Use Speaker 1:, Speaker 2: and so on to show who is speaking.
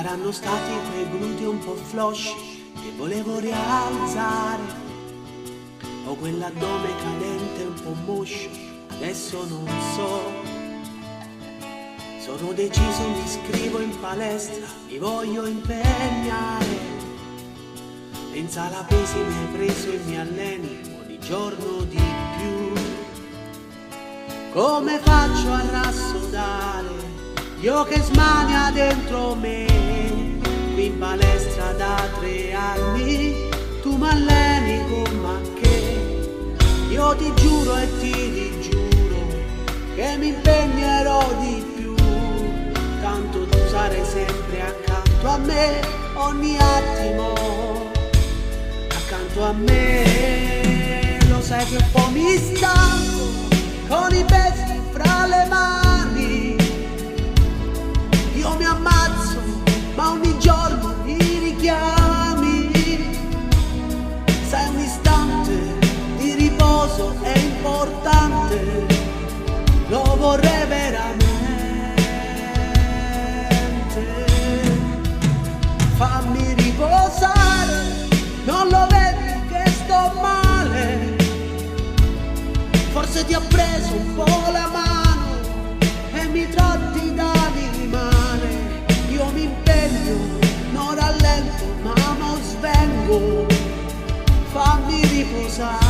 Speaker 1: Saranno stati quei glutei un po' flosci che volevo rialzare, o quell'addome cadente un po' moscio, adesso non so. Sono deciso, mi iscrivo in palestra, mi voglio impegnare. Pensa alla pesi mi hai preso e mi alleni ogni giorno di più. Come faccio a rassodare io che smania dentro me? Qui in palestra da 3 anni tu m'alleni con ma che? Io ti giuro e ti rigiuro che mi impegnerò di più, tanto tu sarai sempre accanto a me ogni attimo, accanto a me. Lo sai che un po' mi stanco con i pesi fra le mani, io mi ammazzo ma ogni giorno mi richiami. Sai, un istante di riposo è importante, lo vorrei veramente. Fammi riposare, non lo vedi che sto male? Forse ti ha preso un po' la mano e mi tratti da animale. Io mi impegno, non rallento ma non svengo. Fammi riposare.